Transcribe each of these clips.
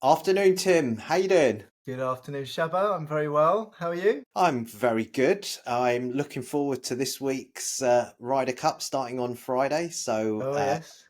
Afternoon, Tim. How you doing? Good afternoon, Shabbar. I'm very well. How are you? I'm very good. I'm looking forward to this week's Ryder Cup starting on Friday. Oh, yes.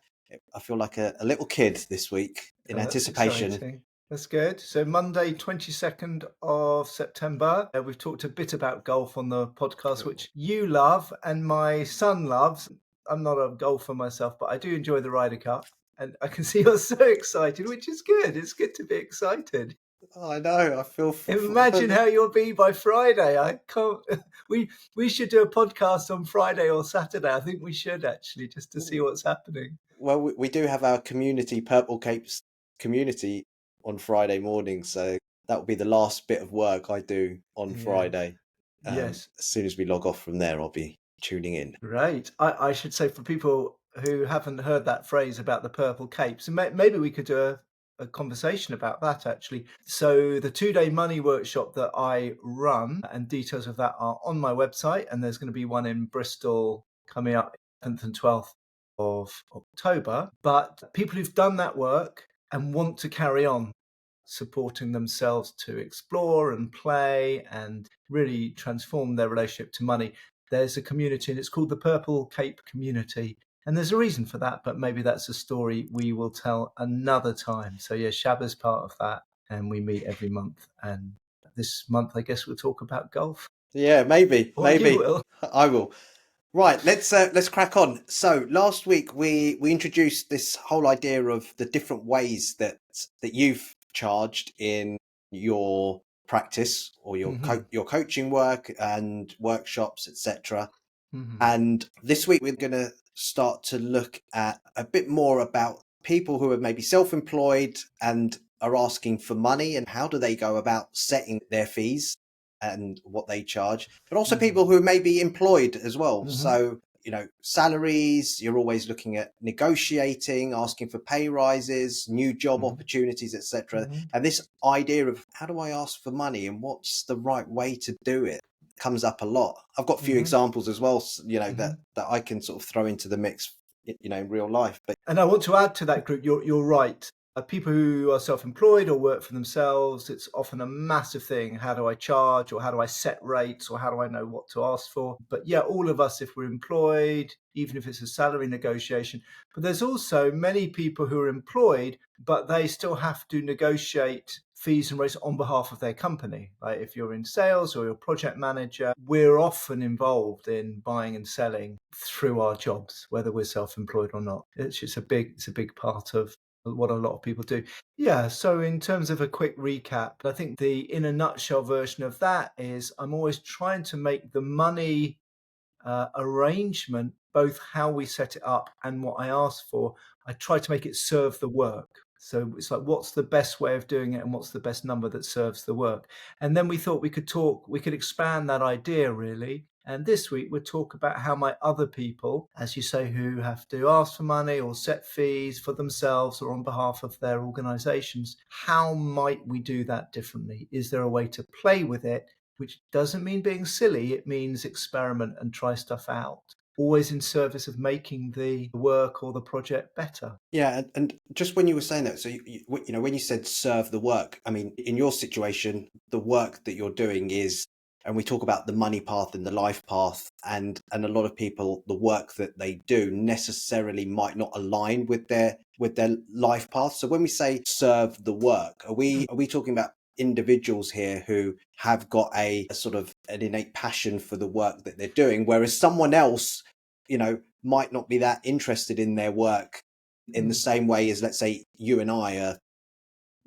I feel like a little kid this week in Oh, that's anticipation. exciting. That's good. So, Monday, 22nd of September, we've talked a bit about golf on the podcast, which you love and my son loves. I'm not a golfer myself, but I do enjoy the Ryder Cup. And I can see you're so excited, which is good. It's good to be excited. I know. I feel Imagine how you'll be by Friday. I can't. We should do a podcast on Friday or Saturday. I think we should actually, just to see what's happening. well. We do have our community, Purple Capes community, on Friday morning, so that will be the last bit of work I do on Yes. Friday. Yes. As soon as we log off from there, I'll be tuning in. Great. I should say, for people who haven't heard that phrase about the purple capes, and maybe we could do a conversation about that actually. So the 2-day money workshop that I run, and details of that are on my website, and there's going to be one in Bristol coming up 10th and 12th of October. But people who've done that work and want to carry on supporting themselves to explore and play and really transform their relationship to money, there's a community and it's called the Purple Cape Community. And there's a reason for that, but maybe that's a story we will tell another time. So yeah, Shabba's part of that, and we meet every month. And this month, I guess we'll talk about golf. Yeah, maybe, Or you maybe will. I will. Right, let's crack on. So last week we introduced this whole idea of the different ways that you've charged in your practice or Hmm. your coaching work and workshops, etc. Hmm. And this week we're going to start to look at a bit more about people who are maybe self-employed and are asking for money, and how do they go about setting their fees and what they charge, but also Hmm. people who may be employed as well. Hmm. So, salaries, you're always looking at negotiating, asking for pay rises, new job Hmm. opportunities, etc. Hmm. And this idea of how do I ask for money and what's the right way to do it comes up a lot. I've got a few Hmm. examples as well, Hmm. that I can sort of throw into the mix, in real life. But And I want to add to that group, you're right. People who are self-employed or work for themselves, it's often a massive thing. How do I charge, or how do I set rates, or how do I know what to ask for? But yeah, all of us, if we're employed, even if it's a salary negotiation. But there's also many people who are employed, but they still have to negotiate fees and rates on behalf of their company. Like if you're in sales or you're a project manager, we're often involved in buying and selling through our jobs, whether we're self-employed or not. It's a big part of what a lot of people do. Yeah, so in terms of a quick recap, I think the in a nutshell version of that is I'm always trying to make the money arrangement, both how we set it up and what I ask for, I try to make it serve the work. So it's like, what's the best way of doing it and what's the best number that serves the work? And then we thought we could expand that idea really. And this week we'll talk about how my other people, as you say, who have to ask for money or set fees for themselves or on behalf of their organizations, how might we do that differently? Is there a way to play with it, which doesn't mean being silly, it means experiment and try stuff out, always in service of making the work or the project better. yeah, and just when you were saying that, so when you said serve the work, I mean, in your situation, the work that you're doing is, and we talk about the money path and the life path, and a lot of people, the work that they do necessarily might not align with their life path. So when we say serve the work, are we talking about individuals here who have got a sort of an innate passion for the work that they're doing, whereas someone else, might not be that interested in their work in the Mm. same way as, let's say, you and I are.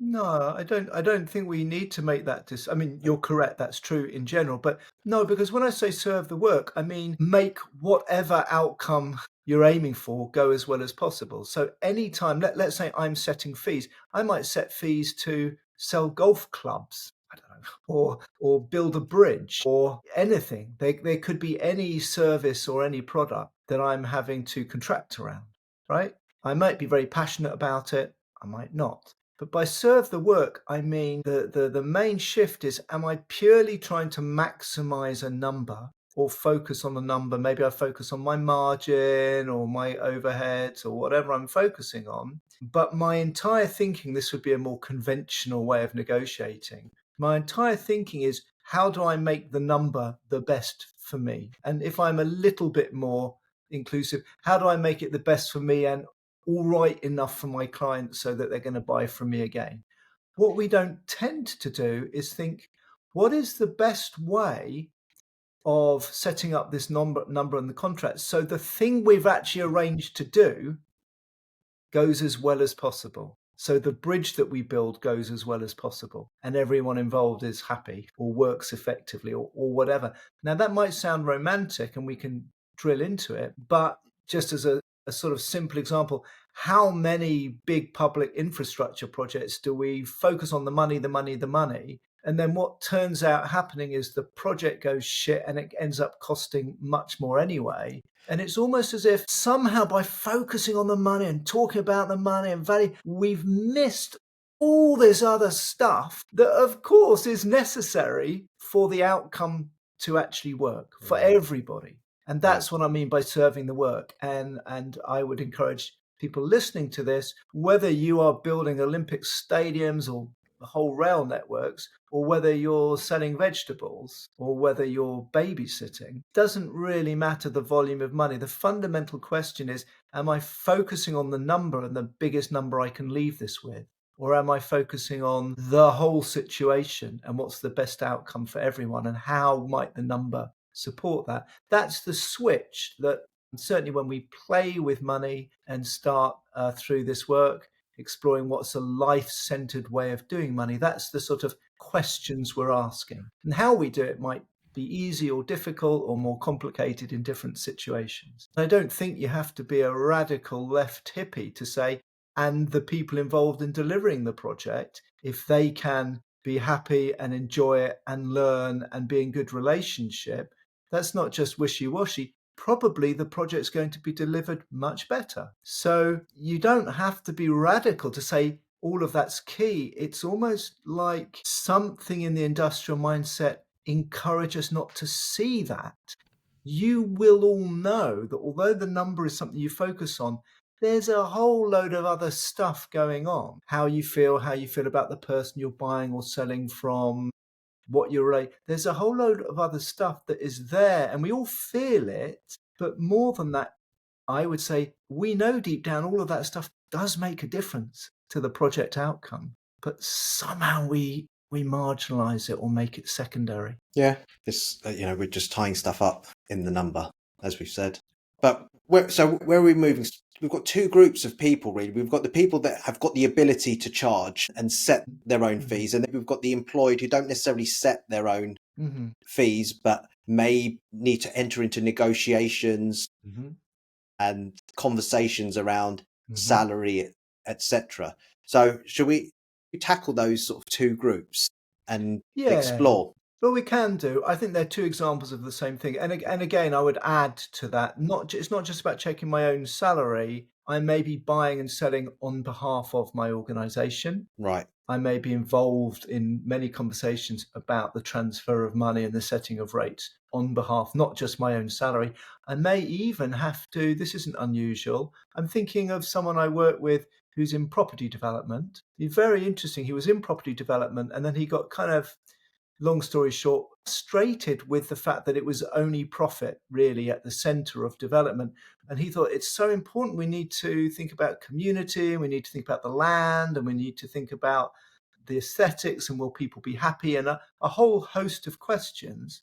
No, I don't think we need to make that I mean, you're correct, that's true in general, but no, because when I say serve the work, I mean make whatever outcome you're aiming for go as well as possible. So anytime, let's say I'm setting fees, I might set fees to sell golf clubs. I don't know, or build a bridge or anything. There could be any service or any product that I'm having to contract around, right? I might be very passionate about it, I might not. But by serve the work, I mean the main shift is, am I purely trying to maximize a number or focus on a number? Maybe I focus on my margin or my overheads or whatever I'm focusing on. But my entire thinking, this would be a more conventional way of negotiating. My entire thinking is, how do I make the number the best for me? And if I'm a little bit more inclusive, how do I make it the best for me and all right enough for my clients so that they're going to buy from me again? What we don't tend to do is think, what is the best way of setting up this number in the contract so the thing we've actually arranged to do goes as well as possible. So the bridge that we build goes as well as possible, and everyone involved is happy or works effectively or whatever. Now, that might sound romantic and we can drill into it, but just as a sort of simple example, how many big public infrastructure projects do we focus on the money, the money, the money? And then what turns out happening is the project goes shit and it ends up costing much more anyway. And it's almost as if somehow by focusing on the money and talking about the money and value, we've missed all this other stuff that, of course, is necessary for the outcome to actually work for everybody. And Yeah. that's what I mean by serving the work. And I would encourage people listening to this, whether you are building Olympic stadiums or whole rail networks, or whether you're selling vegetables or whether you're babysitting, doesn't really matter the volume of money. The fundamental question is, am I focusing on the number and the biggest number I can leave this with? Or am I focusing on the whole situation and what's the best outcome for everyone and how might the number support that? That's the switch that certainly when we play with money and start through this work, exploring what's a life-centered way of doing money, that's the sort of questions we're asking. And how we do it might be easy or difficult or more complicated in different situations. I don't think you have to be a radical left hippie to say, and the people involved in delivering the project, if they can be happy and enjoy it and learn and be in good relationship, that's not just wishy-washy. Probably the project's going to be delivered much better. So you don't have to be radical to say all of that's key. It's almost like something in the industrial mindset encourage us not to see that. You will all know that although the number is something you focus on, there's a whole load of other stuff going on. How you feel about the person you're buying or selling from, what you're like. There's a whole load of other stuff that is there and we all feel it. But more than that, I would say we know deep down all of that stuff does make a difference to the project outcome, but somehow we marginalize it or make it secondary. Yeah, this we're just tying stuff up in the number, as we've said. But where are we moving? We've got two groups of people, really. We've got the people that have got the ability to charge and set their own fees, and then we've got the employed who don't necessarily set their own fees, but may need to enter into negotiations and conversations around salary, etc. So, should we tackle those sort of two groups and Yeah. explore? Well, we can do. I think they're two examples of the same thing. And again, I would add to that, it's not just about checking my own salary. I may be buying and selling on behalf of my organization. Right. I may be involved in many conversations about the transfer of money and the setting of rates on behalf, not just my own salary. I may even have to, this isn't unusual, I'm thinking of someone I work with who's in property development. He's very interesting. He was in property development and then he got kind of, long story short, frustrated with the fact that it was only profit really at the center of development. And he thought it's so important. We need to think about community, and we need to think about the land, and we need to think about the aesthetics, and will people be happy? And a whole host of questions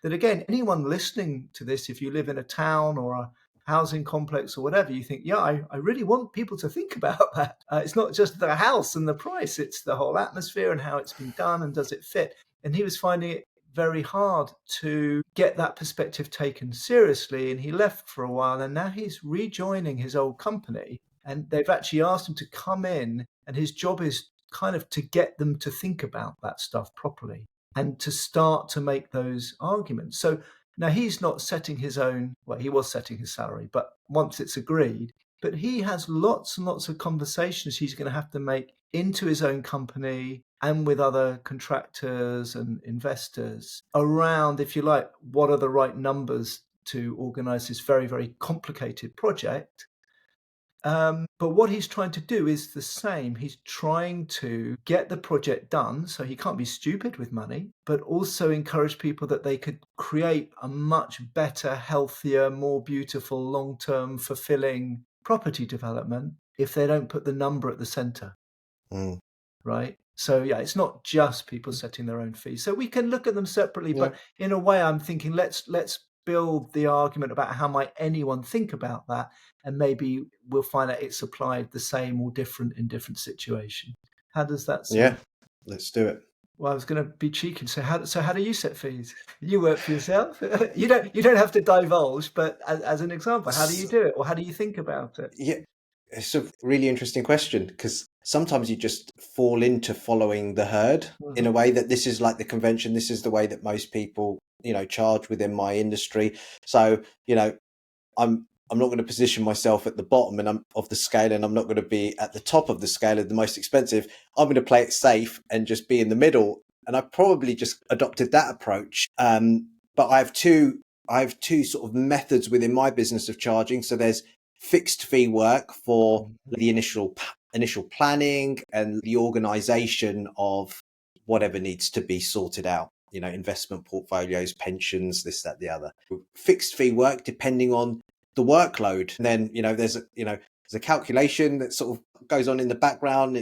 that, again, anyone listening to this, if you live in a town or a housing complex or whatever, you think, yeah, I really want people to think about that. It's not just the house and the price, it's the whole atmosphere and how it's been done and does it fit? And he was finding it very hard to get that perspective taken seriously. And he left for a while and now he's rejoining his old company. And they've actually asked him to come in and his job is kind of to get them to think about that stuff properly and to start to make those arguments. So now he's not setting his own, well, he was setting his salary, but once it's agreed, but he has lots and lots of conversations he's going to have to make into his own company and with other contractors and investors around, if you like, what are the right numbers to organize this very, very complicated project. But what he's trying to do is the same. He's trying to get the project done, so he can't be stupid with money, but also encourage people that they could create a much better, healthier, more beautiful, long-term, fulfilling property development if they don't put the number at the center. Mm. Right? So yeah, it's not just people setting their own fees. So we can look at them separately, Yeah. but in a way, I'm thinking let's build the argument about how might anyone think about that, and maybe we'll find out it's applied the same or different in different situations. How does that Yeah. sound? Let's do it. Well, I was going to be cheeky and say, how do you set fees? You work for yourself. You don't have to divulge, but as an example, how do you do it, or how do you think about it? Yeah, it's a really interesting question, because sometimes you just fall into following the herd in a Mhm. way that this is like the convention. This is the way that most people, charge within my industry. So, I'm not going to position myself at the bottom of the scale, and I'm not going to be at the top of the scale of the most expensive. I'm going to play it safe and just be in the middle. And I probably just adopted that approach. But I have two sort of methods within my business of charging. So there's fixed fee work for Mhm. the initial planning and the organization of whatever needs to be sorted out. Investment portfolios, pensions, this, that, the other. Fixed fee work depending on the workload. And then, there's a calculation that sort of goes on in the background.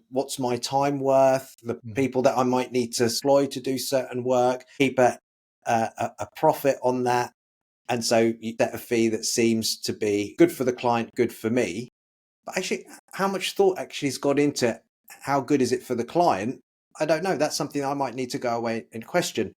What's my time worth? The Mhm. people that I might need to employ to do certain work, keep a profit on that. And so you set a fee that seems to be good for the client, good for me. But actually, how much thought actually has gone into how good is it for the client? I don't know. That's something I might need to go away and question.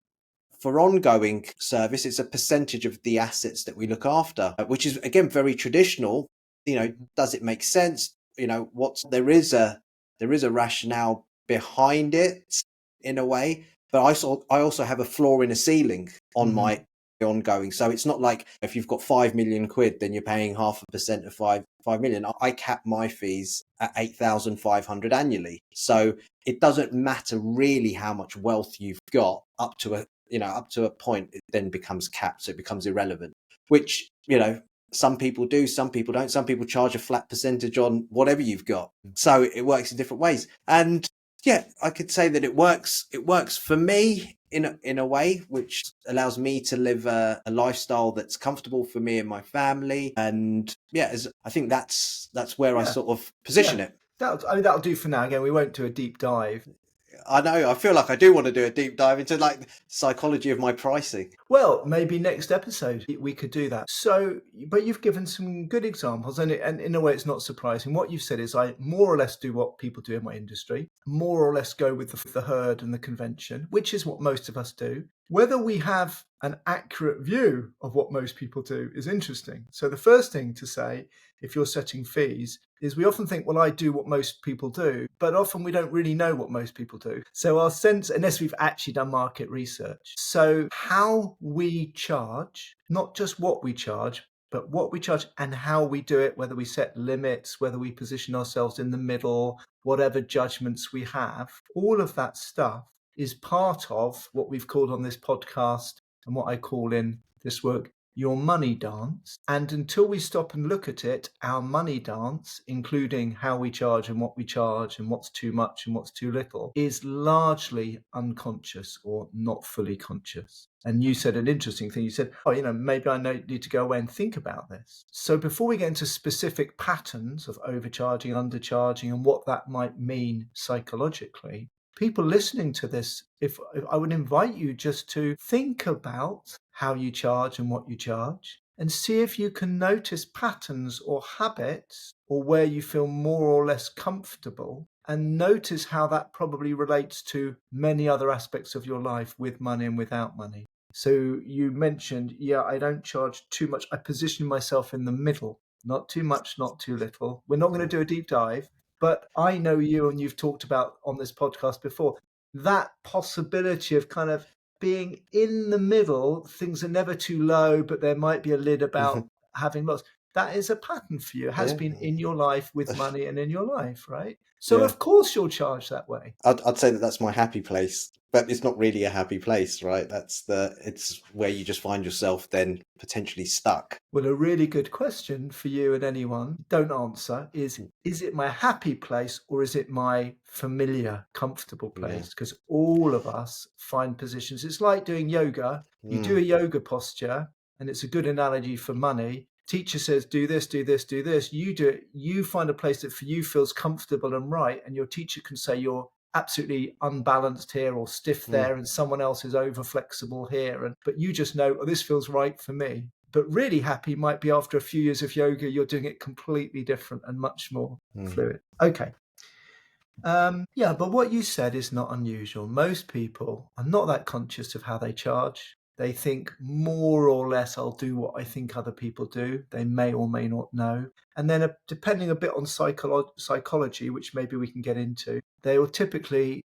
For ongoing service, it's a percentage of the assets that we look after, which is again very traditional. Mhm. Does it make sense? There is a rationale behind it in a way, but I also have a floor in a ceiling on Mhm. my ongoing. So it's not like if you've got 5 million quid, then you're paying 0.5% of 5 million. I cap my fees at 8,500 annually. So it doesn't matter really how much wealth you've got up to a point. It then becomes capped, so it becomes irrelevant, which some people do, some people don't. Some people charge a flat percentage on whatever you've got, so it works in different ways. And yeah, I could say that it works for me in a way which allows me to live a lifestyle that's comfortable for me and my family. And yeah, I think that's where I Yeah. sort of Yeah. position it. That'll do for now. Again, we won't do a deep dive. I know, I feel like I do want to do a deep dive into like psychology of my pricing. Well, maybe next episode we could do that. So, but you've given some good examples, and in a way, it's not surprising. What you've said is, I more or less do what people do in my industry, more or less go with the herd and the convention, which is what most of us do. Whether we have an accurate view of what most people do is interesting. So, the first thing to say, if you're setting fees, is we often think, well, I do what most people do, but often we don't really know what most people do. So our sense, unless we've actually done market research. So how we charge, not just what we charge, but what we charge and how we do it, whether we set limits, whether we position ourselves in the middle, whatever judgments we have, all of that stuff is part of what we've called on this podcast and what I call in this work your money dance. And until we stop and look at it, our money dance, including how we charge and what's too much and what's too little, is largely unconscious or not fully conscious. And you said an interesting thing. You said, maybe I need to go away and think about this. So before we get into specific patterns of overcharging, undercharging, and what that might mean psychologically, people listening to this, if I would invite you just to think about how you charge and what you charge, and see if you can notice patterns or habits or where you feel more or less comfortable, and notice how that probably relates to many other aspects of your life with money and without money. So you mentioned, I don't charge too much. I position myself in the middle, not too much, not too little. We're not going to do a deep dive, but I know you, and you've talked about on this podcast before, that possibility of kind of being in the middle. Things are never too low, but there might be a lid about having lots. That is a pattern for you. It has Yeah, been in your life with money and in your life, right? So yeah. of course you'll charge that way. I'd say that that's my happy place. but it's not really a happy place, right? It's where you just find yourself then potentially stuck. Well, a really good question for you and anyone, don't answer, is it my happy place or is it my familiar, comfortable Yeah. place? Because all of us find positions. It's like doing yoga. You do a Mm, yoga posture, and it's a good analogy for money. Teacher says, do this, do this, do this. You do it. You find a place that for you feels comfortable and right. And your teacher can say you're absolutely unbalanced here or stiff mm, there, and someone else is over flexible here. But you just know, oh, this feels right for me. But really happy might be after a few years of yoga, you're doing it completely different and much more mm, fluid. Okay. Yeah, but what you said is not unusual. Most people are not that conscious of how they charge. They think more or less, I'll do what I think other people do. They may or may not know. And then, depending a bit on psychology, which maybe we can get into, they will typically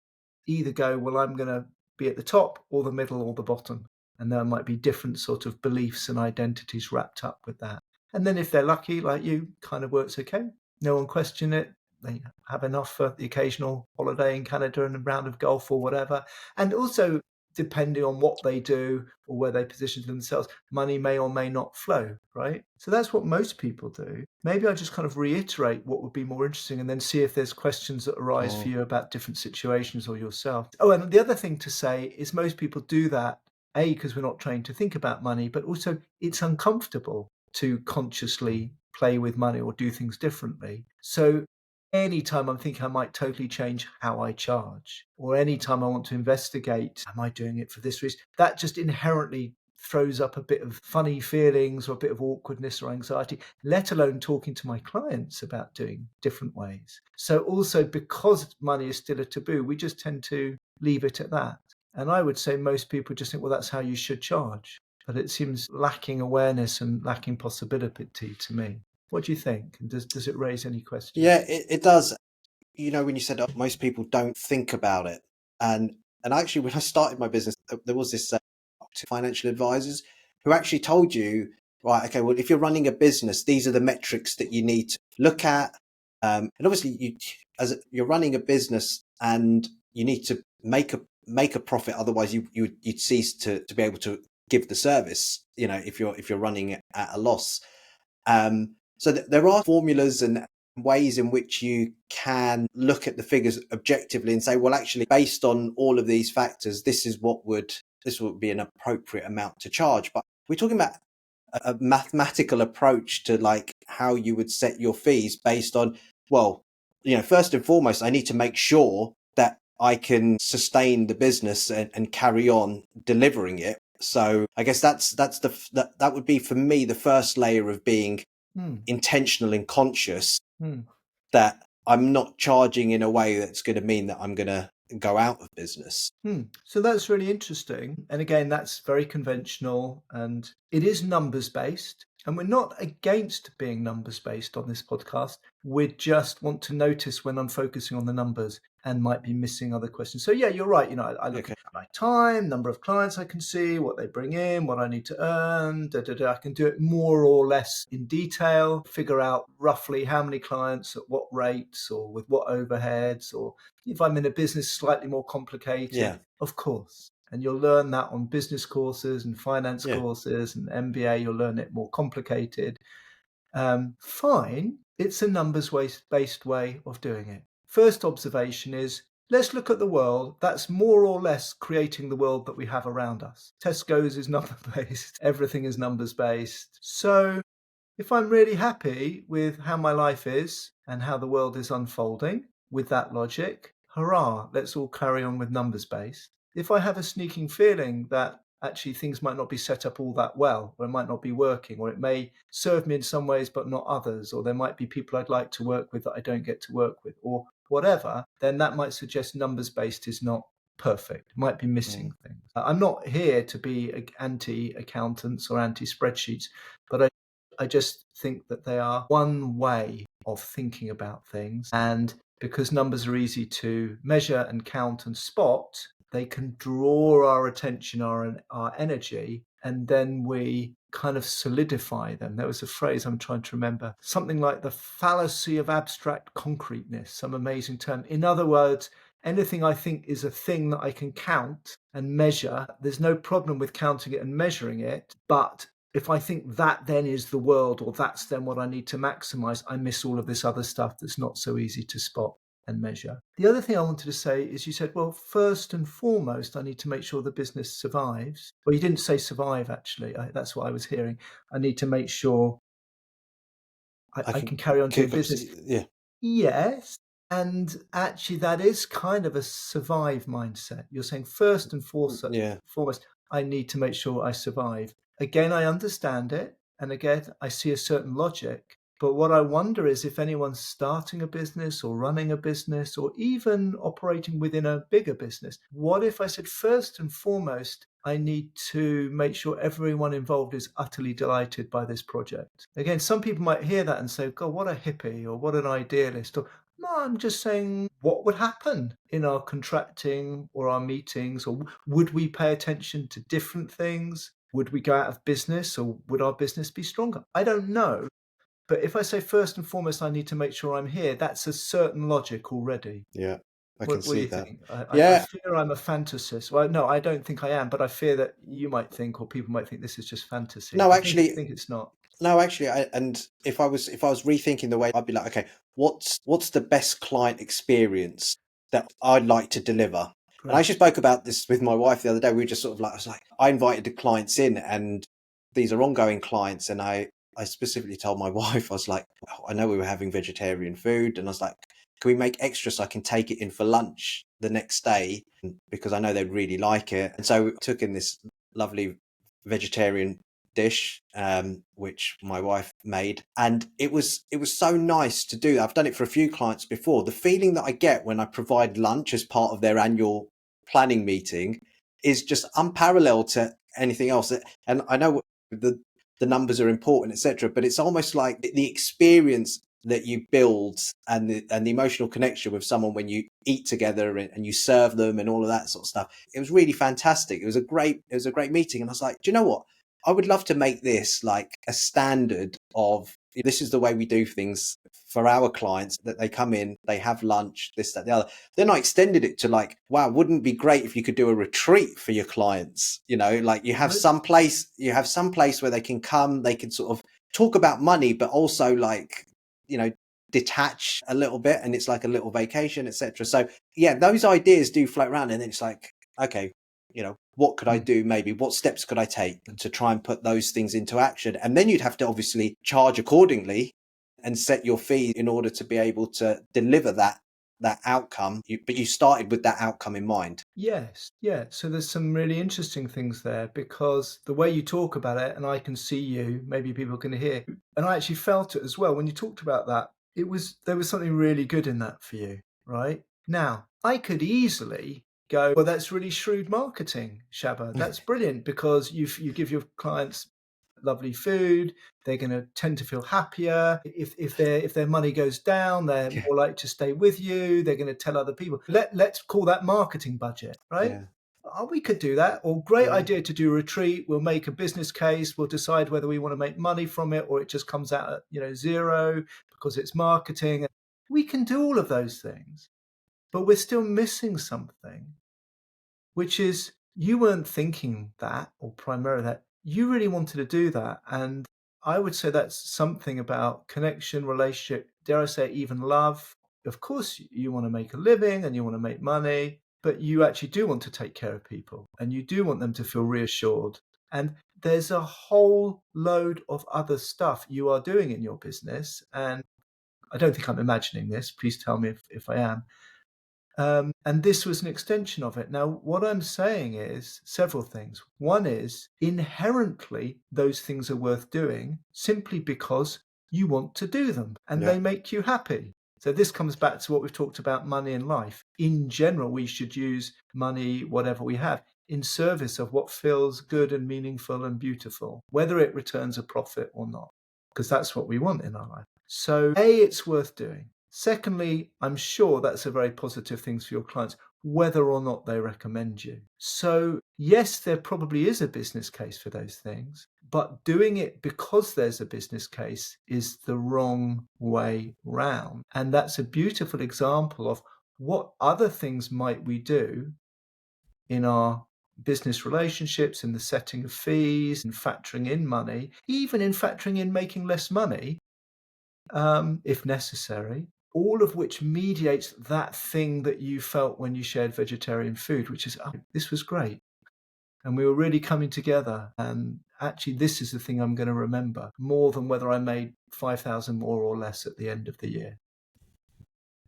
either go, well, I'm going to be at the top or the middle or the bottom. And there might be different sort of beliefs and identities wrapped up with that. And then if they're lucky, like you, kind of works okay. No one question it. They have enough for the occasional holiday in Canada and a round of golf or whatever. And also, depending on what they do or where they position themselves, money may or may not flow, right? So that's what most people do. Maybe I just kind of reiterate what would be more interesting and then see if there's questions that arise for mm, you about different situations or yourself. Oh, and the other thing to say is most people do that, A, because we're not trained to think about money, but also it's uncomfortable to consciously play with money or do things differently. So anytime I'm thinking I might totally change how I charge, or anytime I want to investigate, am I doing it for this reason? That just inherently throws up a bit of funny feelings or a bit of awkwardness or anxiety, let alone talking to my clients about doing different ways. So also because money is still a taboo, we just tend to leave it at that. And I would say most people just think, well, that's how you should charge. But it seems lacking awareness and lacking possibility to me. What do you think? And does it raise any questions? yeah, it does. When you said most people don't think about it, and actually, when I started my business, there was this financial advisors who actually told you, right, okay, well, if you're running a business, these are the metrics that you need to look at, and obviously, you're running a business, and you need to make a profit, otherwise you'd cease to be able to give the service. If you're running it at a loss. So there are formulas and ways in which you can look at the figures objectively and say, well, actually, based on all of these factors, this would be an appropriate amount to charge. But we're talking about a mathematical approach to like how you would set your fees based on, well, first and foremost, I need to make sure that I can sustain the business and carry on delivering it. So I guess that would be for me the first layer of being Hmm. intentional and conscious Hmm. that I'm not charging in a way that's going to mean that I'm going to go out of business. So that's really interesting. And again, that's very conventional and it is numbers based. And we're not against being numbers based on this podcast. We just want to notice when I'm focusing on the numbers and might be missing other questions. So, yeah, you're right. I look Okay. at my time, number of clients I can see, what they bring in, what I need to earn. I can do it more or less in detail, figure out roughly how many clients at what rates or with what overheads, or if I'm in a business slightly more complicated, Yeah. of course. And you'll learn that on business courses and finance Yeah. courses and MBA, you'll learn it more complicated. Fine, it's a numbers based way of doing it. First observation is let's look at the world that's more or less creating the world that we have around us. Tesco's is number based, everything is numbers based. So if I'm really happy with how my life is and how the world is unfolding with that logic, hurrah, let's all carry on with numbers based. If I have a sneaking feeling that actually things might not be set up all that well, or it might not be working, or it may serve me in some ways but not others, or there might be people I'd like to work with that I don't get to work with, or whatever, then that might suggest numbers based is not perfect, might be missing Mm. things. I'm not here to be anti accountants or anti spreadsheets, but I just think that they are one way of thinking about things. And because numbers are easy to measure and count and spot, they can draw our attention, our energy, and then we kind of solidify them. There was a phrase I'm trying to remember, something like the fallacy of abstract concreteness, some amazing term. In other words, Anything I think is a thing that I can count and measure, there's no problem with counting it and measuring it. But if I think that then is the world, or that's then what I need to maximize, I miss all of this other stuff that's not so easy to spot and measure. The other thing I wanted to say is, you said, well, first and foremost, I need to make sure the business survives. Well, you didn't say survive, actually. That's what I was hearing. I need to make sure I I can can carry on doing keep up. business. Yeah, Yes. And actually, that is kind of a survive mindset. You're saying, first and yeah. foremost, I need to make sure I survive. Again, I understand it. And again, I see a certain logic. But what I wonder is, if anyone's starting a business or running a business or even operating within a bigger business, what if I said, first and foremost, I need to make sure everyone involved is utterly delighted by this project? Again, some people might hear that and say, God, what a hippie, or what an idealist. Or, no, I'm just saying, what would happen in our contracting or our meetings? Or would we pay attention to different things? Would we go out of business, or would our business be stronger? I don't know. But if I say, first and foremost, I need to make sure I'm here, that's a certain logic already. Yeah, I can What do see you that. think? I Yeah, fear I'm a fantasist. Well, no, I don't think I am, but I fear that you might think, or people might think, this is just fantasy. no, I actually, think it's not. no, actually, and if I was rethinking the way, I'd be like, okay, what's the best client experience that I'd like to deliver? And I Great. actually spoke about this with my wife the other day. We were just sort of like, I was like, I invited the clients in, and these are ongoing clients, and I specifically told my wife, I was like, "Oh, I know we were having vegetarian food, and I was like, can we make extra so I can take it in for lunch the next day, because I know they'd really like it. And so we took in this lovely vegetarian dish, which my wife made, and it was so nice to do that. I've done it for a few clients before. The feeling that I get when I provide lunch as part of their annual planning meeting is just unparalleled to anything else. And I know the numbers are important, etc., but it's almost like the experience that you build, and the emotional connection with someone when you eat together, and you serve them and all of that sort of stuff. It was really fantastic. It was a great meeting, and I was like, do you know what? I would love to make this like a standard of, this is the way we do things for our clients, that they come in, they have lunch, this, that, the other. Then I extended it to like, wow, wouldn't it be great if you could do a retreat for your clients? Like Good. you have some place where they can come, they can sort of talk about money, but also like, you know, detach a little bit, and it's like a little vacation, etc. So yeah, those ideas do float around, and then it's like, okay, what could I Mm. do? Maybe what steps could I take to try and put those things into action? And then you'd have to obviously charge accordingly and set your fee in order to be able to deliver that outcome. But you started with that outcome in mind. Yes, yeah. So there's some really interesting things there, because the way you talk about it, and I can see you, maybe people can hear, and I actually felt it as well when you talked about that. There was something really good in that for you, right? Now, I could easily go, well, that's really shrewd marketing, Shabba. That's brilliant, because you give your clients lovely food. They're going to tend to feel happier. If their money goes down, they're Yeah, more likely to stay with you. They're going to tell other people. Let's call that marketing budget, right? yeah, Oh, we could do that. Or great yeah, idea to do a retreat. We'll make a business case. We'll decide whether we want to make money from it, or it just comes out at zero because it's marketing. We can do all of those things, but we're still missing something, which is, you weren't thinking that, or primarily that. You really wanted to do that. And I would say that's something about connection, relationship, dare I say, even love. Of course, you want to make a living and you want to make money, but you actually do want to take care of people, and you do want them to feel reassured. And there's a whole load of other stuff you are doing in your business. And I don't think I'm imagining this. Please tell me if I am. And this was an extension of it. Now, what I'm saying is several things. One is, inherently, those things are worth doing simply because you want to do them and yeah, they make you happy. So this comes back to what we've talked about, money in life. In general, we should use money, whatever we have, in service of what feels good and meaningful and beautiful, whether it returns a profit or not, because that's what we want in our life. So, A, it's worth doing. Secondly, I'm sure that's a very positive thing for your clients, whether or not they recommend you. So, yes, there probably is a business case for those things, but doing it because there's a business case is the wrong way round. And that's a beautiful example of What other things might we do in our business relationships, in the setting of fees, in factoring in money, even in factoring in making less money, if necessary, all of which mediates that thing that you felt when you shared vegetarian food, which is, oh, this was great. And we were really coming together. And actually, this is the thing I'm going to remember more than whether I made 5,000 more or less at the end of the year.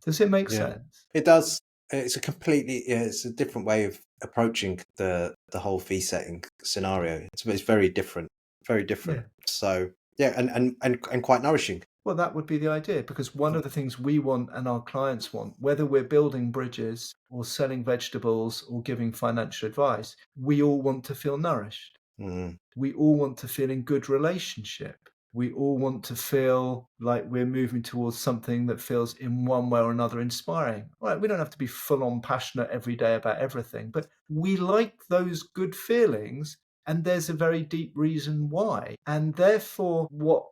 Does it make Yeah, sense? it does. It's a completely, yeah, it's a different way of approaching the whole fee setting scenario. It's very different, very different. Yeah. So yeah, and quite nourishing. Well, that would be the idea, because one of the things we want and our clients want, whether we're building bridges or selling vegetables or giving financial advice, we all want to feel nourished. Mm, We all want to feel in good relationship. We all want to feel like we're moving towards something that feels in one way or another inspiring. Right, we don't have to be full on passionate every day about everything, but we like those good feelings, and there's a very deep reason why. And therefore, what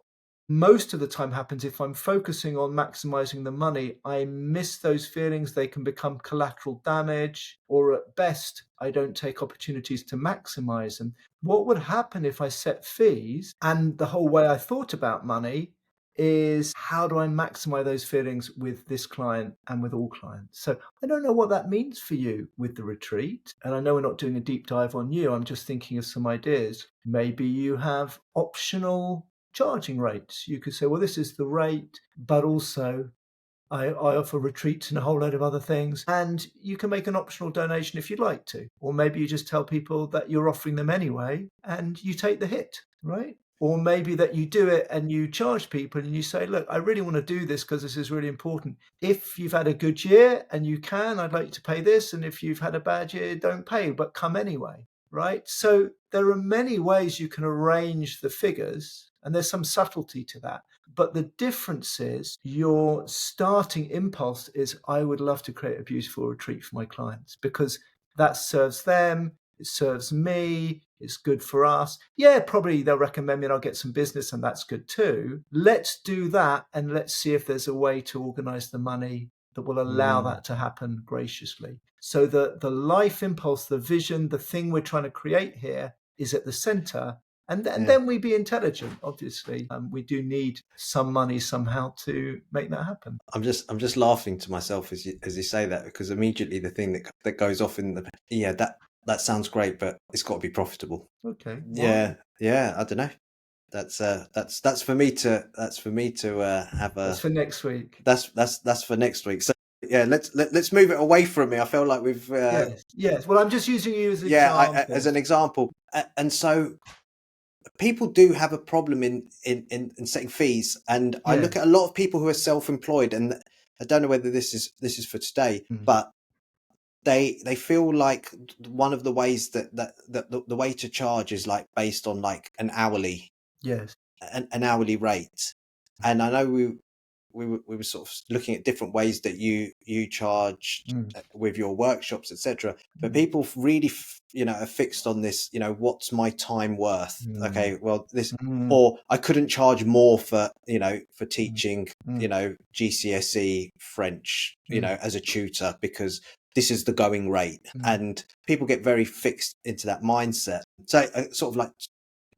most of the time happens, if I'm focusing on maximizing the money, I miss those feelings. They can become collateral damage, or at best, I don't take opportunities to maximize them. What would happen if I set fees and the whole way I thought about money is, how do I maximize those feelings with this client and with all clients? So I don't know what that means for you with the retreat. And I know we're not doing a deep dive on you. I'm just thinking of some ideas. Maybe you have optional charging rates. You could say, well, this is the rate, but also I offer retreats and a whole load of other things. And you can make an optional donation if you'd like to. Or maybe you just tell people that you're offering them anyway and you take the hit, right? Or maybe that you do it and you charge people and you say, look, I really want to do this because this is really important. If you've had a good year and you can, I'd like you to pay this. And if you've had a bad year, don't pay, but come anyway, right? So there are many ways you can arrange the figures, and there's some subtlety to that. But the difference is, your starting impulse is, I would love to create a beautiful retreat for my clients, because that serves them, it serves me, it's good for us. Yeah, probably they'll recommend me and I'll get some business, and that's good too. Let's do that, and let's see if there's a way to organize the money that will allow mm, that to happen graciously. So the life impulse, the vision, the thing we're trying to create here is at the center. And yeah. then we be intelligent, obviously. We do need some money somehow to make that happen. I'm just laughing to myself as you say that, because immediately the thing that goes off in the, yeah, that sounds great, but it's got to be profitable. Okay, why? Yeah, yeah. I don't know. That's for me to have That's a, for next week. that's for next week. So yeah, let's move it away from me. I feel like we've Yes, yes. Well, I'm just using you as yeah, as an examples. example. And so people do have a problem in setting fees, and I look Yes. at a lot of people who are self-employed, and I don't know whether this is for today, Mm. but they feel like one of the ways that the way to charge is like based on like Yes. an hourly rate. And I know we were sort of looking at different ways that you charge Mm. with your workshops, etc. But Mm. people really are fixed on this, what's my time worth? Mm. Okay, well, this, Mm. or I couldn't charge more for for Mm. teaching Mm. GCSE French, Mm. as a tutor, because this is the going rate. Mm. And people get very fixed into that mindset. So sort of like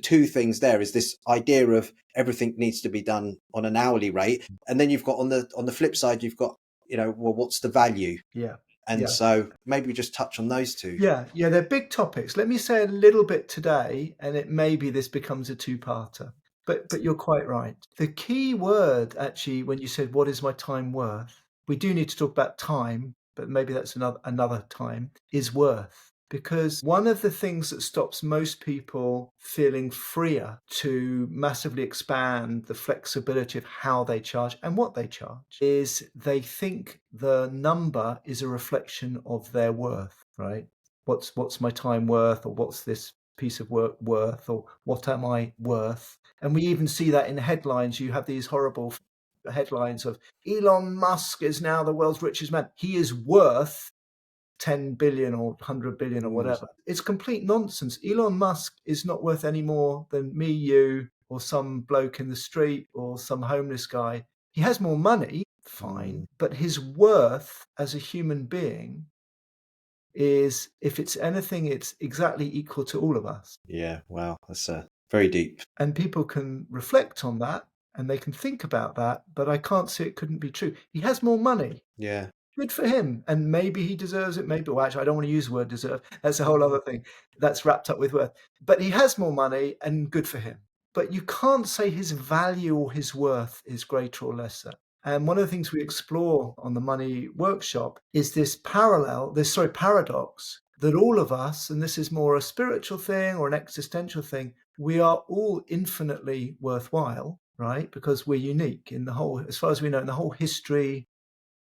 two things there is this idea of everything needs to be done on an hourly rate, and then you've got on the flip side, you've got, well, what's the value? Yeah. And Yeah. so maybe we just touch on those two. Yeah. Yeah. They're big topics. Let me say a little bit today, and it maybe this becomes a two-parter. But you're quite right. The key word, actually, when you said, what is my time worth? We do need to talk about time, but maybe that's another time, is worth. Because one of the things that stops most people feeling freer to massively expand the flexibility of how they charge and what they charge is, they think the number is a reflection of their worth, right? What's my time worth, or what's this piece of work worth, or what am I worth? And we even see that in headlines. You have these horrible headlines of, Elon Musk is now the world's richest man. He is worth 10 billion or 100 billion or Mm, whatever. It's complete nonsense. Elon Musk is not worth any more than me, you, or some bloke in the street, or some homeless guy. He has more money fine. But his worth as a human being is, if it's anything, it's exactly equal to all of us. Yeah. Wow. That's very deep. And people can reflect on that and they can think about that, but I can't see it couldn't be true. He has more money. Yeah. Good for him. And maybe he deserves it. Maybe, well, actually, I don't want to use the word deserve. That's a whole other thing. That's wrapped up with worth. But he has more money and good for him. But you can't say his value or his worth is greater or lesser. And one of the things we explore on the money workshop is this paradox that all of us, and this is more a spiritual thing or an existential thing, we are all infinitely worthwhile, right? Because we're unique in the whole, as far as we know, in the whole history,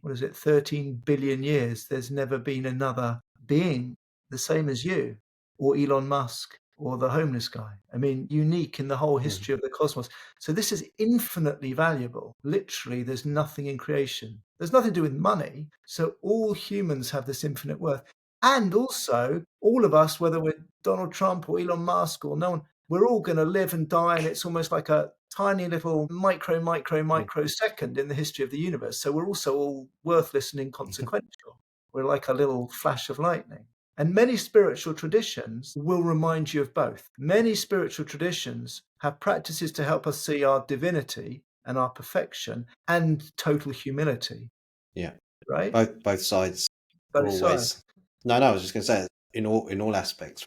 what is it, 13 billion years, there's never been another being the same as you or Elon Musk or the homeless guy. I mean, unique in the whole Mm. history of the cosmos. So this is infinitely valuable. Literally, there's nothing in creation. There's nothing to do with money. So all humans have this infinite worth. And also, all of us, whether we're Donald Trump or Elon Musk or no one, we're all going to live and die. And it's almost like a tiny little microsecond in the history of the universe. So we're also all worthless and inconsequential. We're like a little flash of lightning. And many spiritual traditions will remind you of both. Many spiritual traditions have practices to help us see our divinity and our perfection and total humility, Yeah. right? Both sides are Both sides. always. No, no. I was just going to say, in all aspects,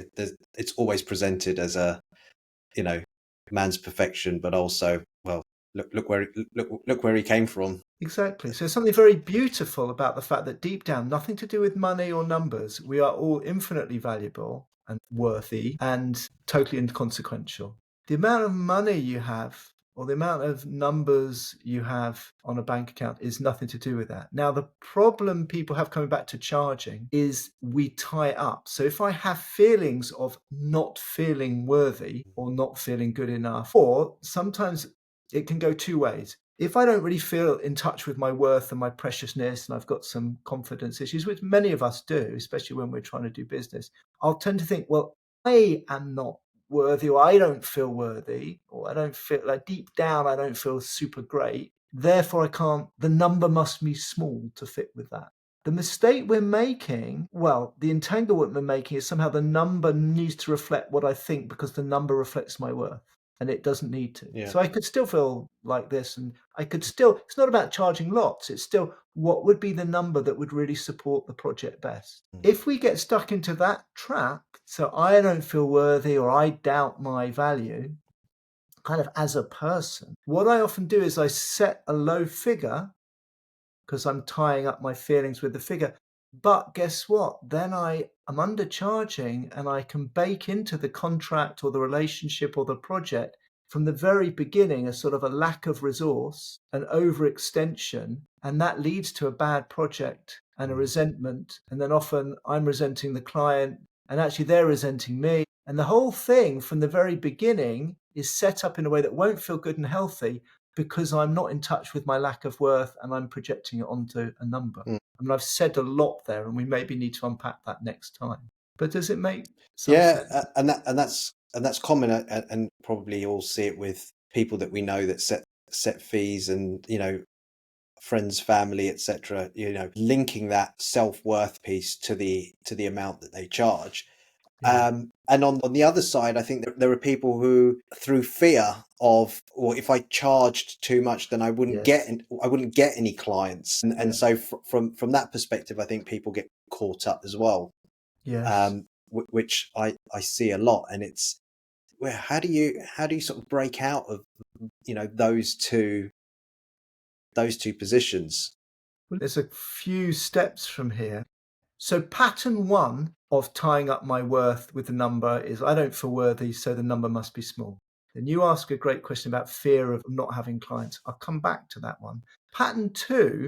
it's always presented as a, you know, man's perfection, but also, well, look where he came from. Exactly. So something very beautiful about the fact that deep down, nothing to do with money or numbers, we are all infinitely valuable and worthy and totally inconsequential. The amount of money you have or the amount of numbers you have on a bank account is nothing to do with that. Now, the problem people have coming back to charging is we tie up. So if I have feelings of not feeling worthy or not feeling good enough, or sometimes it can go two ways. If I don't really feel in touch with my worth and my preciousness, and I've got some confidence issues, which many of us do, especially when we're trying to do business, I'll tend to think, well, I am not worthy, or I don't feel worthy, or I don't feel like deep down, I don't feel super great. Therefore, I can't, the number must be small to fit with that. The mistake we're making, well, the entanglement we're making is somehow the number needs to reflect what I think because the number reflects my worth. And it doesn't need to. Yeah. So I could still feel like this, and I could still, it's not about charging lots, it's still what would be the number that would really support the project best. If we get stuck into that trap, so I don't feel worthy or I doubt my value, kind of as a person, what I often do is I set a low figure because I'm tying up my feelings with the figure. But guess what? Then I am undercharging and I can bake into the contract or the relationship or the project from the very beginning a sort of a lack of resource, an overextension, and that leads to a bad project and a resentment. And then often I'm resenting the client and actually they're resenting me. And the whole thing from the very beginning is set up in a way that won't feel good and healthy because I'm not in touch with my lack of worth and I'm projecting it onto a number. Mm. I mean, I've said a lot there and we maybe need to unpack that next time. But does it make some Yeah, sense? and that's common, and probably you'll see it with people that we know that set fees, and friends, family, etc. Linking that self-worth piece to the amount that they charge. Yeah. And on the other side, I think there are people who, through fear of, or if I charged too much, then Yes. I wouldn't get any clients, and Yeah. so from that perspective, I think people get caught up as well, Yes. which I see a lot, and it's where how do you sort of break out of those two positions? Well, there's a few steps from here. So pattern one of tying up my worth with the number is I don't feel worthy, so the number must be small. Then you ask a great question about fear of not having clients. I'll come back to that one. Pattern two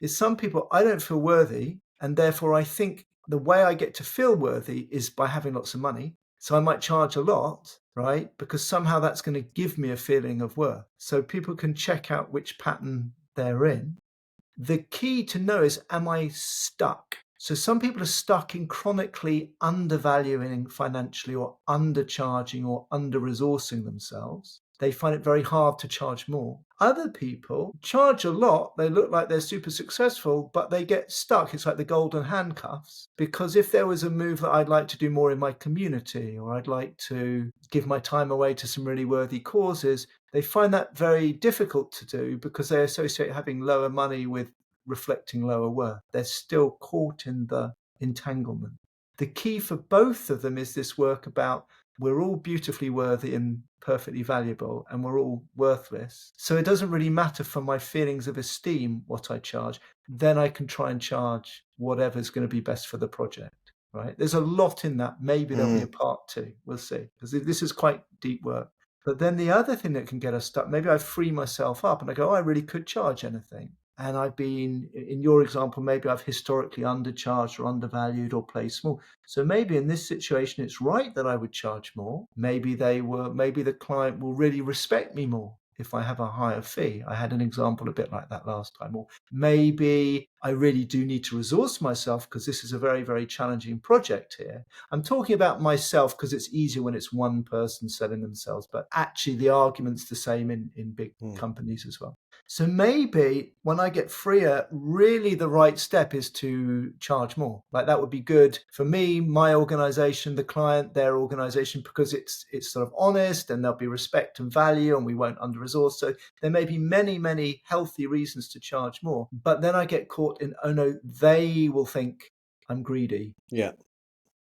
is some people, I don't feel worthy, and therefore I think the way I get to feel worthy is by having lots of money. So I might charge a lot, right? Because somehow that's going to give me a feeling of worth. So people can check out which pattern they're in. The key to know is, am I stuck? So some people are stuck in chronically undervaluing financially or undercharging or under resourcing themselves. they find it very hard to charge more. Other people charge a lot. They look like they're super successful, but they get stuck. It's like the golden handcuffs. Because if there was a move that I'd like to do more in my community, or I'd like to give my time away to some really worthy causes, they find that very difficult to do because they associate having lower money with reflecting lower worth. They're still caught in the entanglement. The key for both of them is this work about we're all beautifully worthy and perfectly valuable, and we're all worthless. So it doesn't really matter for my feelings of esteem what I charge. Then I can try and charge whatever's going to be best for the project, right? There's a lot in that. Maybe there'll be a part two. We'll see. Because this is quite deep work. But then the other thing that can get us stuck, maybe I free myself up and I go, oh, I really could charge anything. And I've been, in your example, maybe I've historically undercharged or undervalued or played small. So maybe in this situation, it's right that I would charge more. Maybe the client will really respect me more if I have a higher fee. I had an example a bit like that last time. Or maybe I really do need to resource myself because this is a very, very challenging project here. I'm talking about myself because it's easier when it's one person selling themselves, but actually the argument's the same in big companies as well. So maybe when I get freer, really the right step is to charge more. Like that would be good for me, my organization, the client, their organization, because it's sort of honest and there'll be respect and value and we won't under-resource. So there may be many, many healthy reasons to charge more. But then I get caught in, oh no, they will think I'm greedy. Yeah.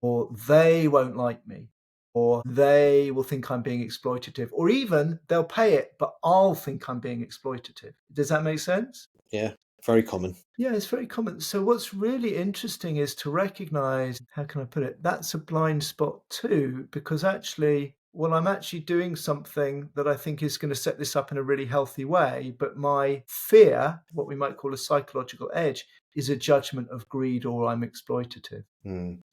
Or they won't like me. Or they will think I'm being exploitative, or even they'll pay it, but I'll think I'm being exploitative. Does that make sense? Yeah, very common. Yeah, it's very common. So what's really interesting is to recognize, how can I put it? That's a blind spot too, because actually, well, I'm actually doing something that I think is going to set this up in a really healthy way. But my fear, what we might call a psychological edge, is a judgment of greed or I'm exploitative.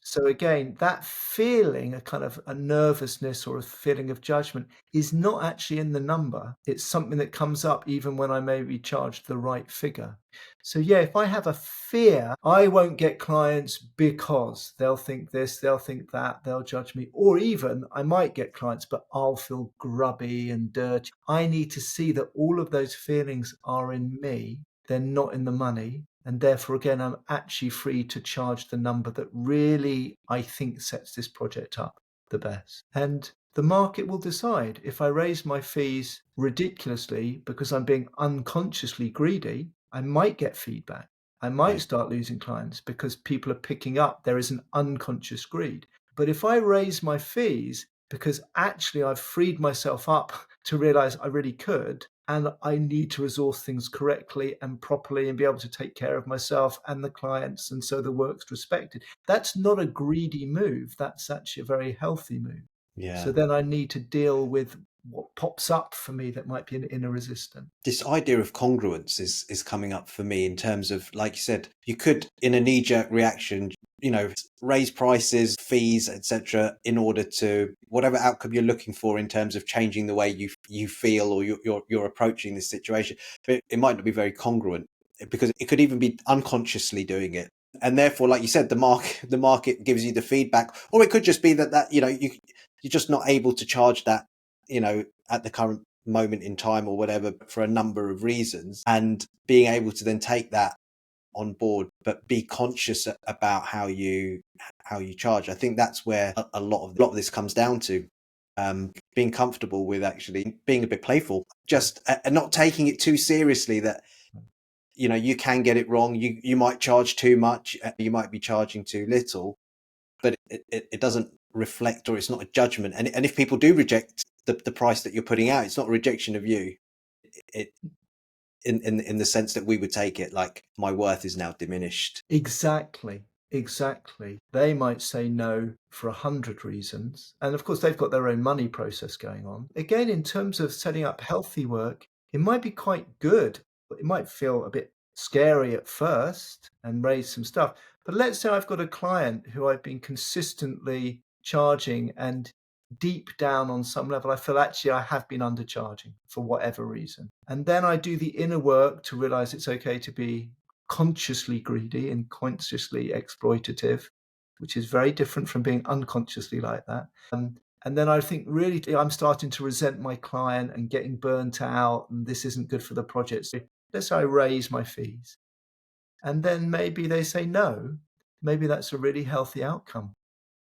So again, that feeling, a kind of a nervousness or a feeling of judgment is not actually in the number. It's something that comes up even when I may be charged the right figure. So yeah, if I have a fear, I won't get clients because they'll think this, they'll think that, they'll judge me. Or even I might get clients, but I'll feel grubby and dirty. I need to see that all of those feelings are in me. They're not in the money. And therefore, again, I'm actually free to charge the number that really, I think, sets this project up the best. And the market will decide. If I raise my fees ridiculously because I'm being unconsciously greedy, I might get feedback. I might start losing clients because people are picking up there is an unconscious greed. But if I raise my fees because actually I've freed myself up to realize I really could, and I need to resource things correctly and properly and be able to take care of myself and the clients, and so the work's respected. That's not a greedy move. That's actually a very healthy move. Yeah. So then I need to deal with what pops up for me that might be an inner resistance. This idea of congruence is coming up for me in terms of, like you said, you could, in a knee-jerk reaction, raise prices, fees, etc., in order to whatever outcome you're looking for in terms of changing the way you feel or you're approaching this situation. But it might not be very congruent because it could even be unconsciously doing it. And therefore, like you said, the market gives you the feedback, or it could just be that you're just not able to charge that, at the current moment in time or whatever for a number of reasons, and being able to then take that on board but be conscious about how you charge. I think that's where a lot of this comes down to, being comfortable with actually being a bit playful, just and not taking it too seriously that you can get it wrong, you might charge too much, you might be charging too little, but it doesn't reflect, or it's not a judgment, and if people do reject the price that you're putting out, it's not a rejection of you. It in the sense that we would take it like my worth is now diminished. Exactly. They might say no for 100 reasons. And of course, they've got their own money process going on. Again, in terms of setting up healthy work, it might be quite good. It might feel a bit scary at first and raise some stuff. But let's say I've got a client who I've been consistently charging, and deep down on some level, I feel actually I have been undercharging for whatever reason. And then I do the inner work to realize it's okay to be consciously greedy and consciously exploitative, which is very different from being unconsciously like that. And then I think really I'm starting to resent my client and getting burnt out, and this isn't good for the project. So let's say I raise my fees. And then maybe they say no. Maybe that's a really healthy outcome.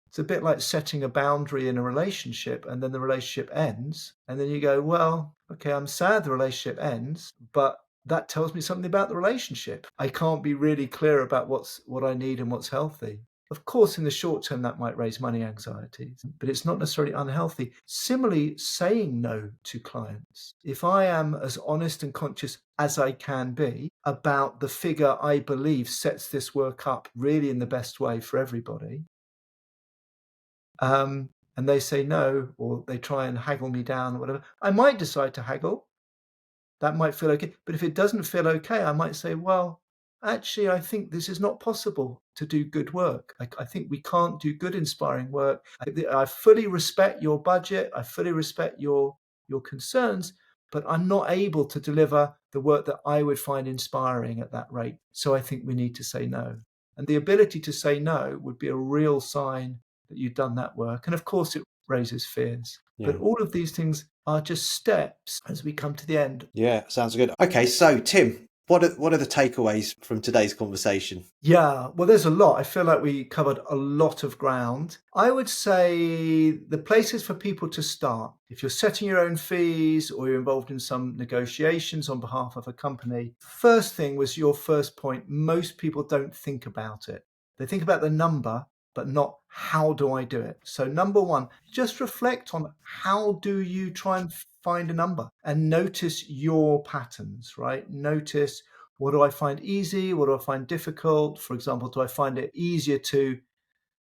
It's a bit like setting a boundary in a relationship and then the relationship ends. And then you go, well, okay, I'm sad the relationship ends, but that tells me something about the relationship. I can't be really clear about what I need and what's healthy. Of course, in the short term, that might raise money anxieties, but it's not necessarily unhealthy. Similarly, saying no to clients. If I am as honest and conscious as I can be about the figure I believe sets this work up really in the best way for everybody, and they say no, or they try and haggle me down or whatever, I might decide to haggle. That might feel okay. But if it doesn't feel okay, I might say, well, actually, I think this is not possible to do good work. I think we can't do good, inspiring work. I fully respect your budget. I fully respect your concerns, but I'm not able to deliver the work that I would find inspiring at that rate. So I think we need to say no. And the ability to say no would be a real sign that you've done that work. And of course, it raises fears. But Yeah. all of these things are just steps as we come to the end. Yeah, sounds good. Okay, so Tim, what are the takeaways from today's conversation? Yeah, well, there's a lot. I feel like we covered a lot of ground. I would say the places for people to start, if you're setting your own fees or you're involved in some negotiations on behalf of a company, first thing was your first point. Most people don't think about it. They think about the number, but not how do I do it? So, number one, just reflect on how do you try and find a number and notice your patterns, right? Notice, what do I find easy? What do I find difficult? For example, do I find it easier to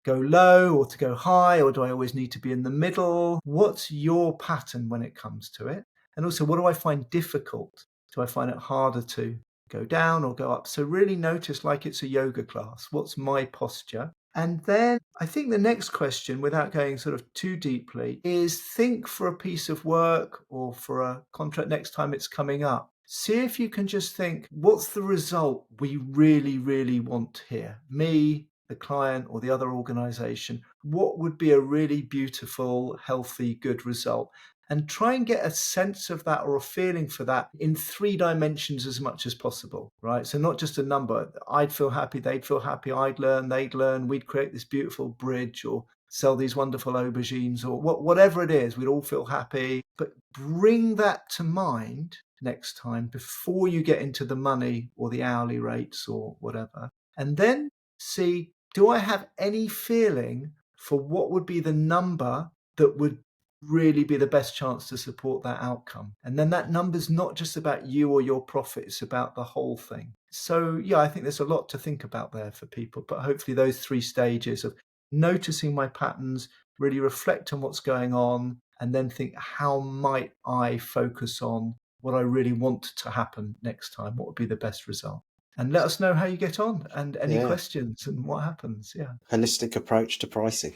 go low or to go high, or do I always need to be in the middle? What's your pattern when it comes to it? And also, what do I find difficult? Do I find it harder to go down or go up? So really notice, like it's a yoga class, what's my posture? And then I think the next question, without going sort of too deeply, is think for a piece of work or for a contract next time it's coming up. See if you can just think, what's the result we really, really want here? Me, the client, or the other organization? What would be a really beautiful, healthy, good result? And try and get a sense of that or a feeling for that in 3 dimensions as much as possible, right? So not just a number. I'd feel happy, they'd feel happy, I'd learn, they'd learn, we'd create this beautiful bridge or sell these wonderful aubergines or whatever it is, we'd all feel happy. But bring that to mind next time before you get into the money or the hourly rates or whatever. And then see, do I have any feeling for what would be the number that would really be the best chance to support that outcome? And then that number's not just about you or your profit, it's about the whole thing. So yeah, I think there's a lot to think about there for people, but hopefully those 3 stages of noticing my patterns, really reflect on what's going on, and then think, how might I focus on what I really want to happen next time? What would be the best result? And let us know how you get on and any Yeah, questions and what happens. Yeah. holistic approach to pricing.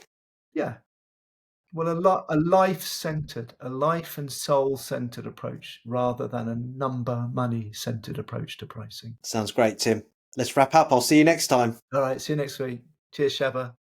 Yeah. Well, a life-centered, a life and soul-centered approach rather than a number money-centered approach to pricing. Sounds great, Tim. Let's wrap up. I'll see you next time. All right. See you next week. Cheers, Shabba.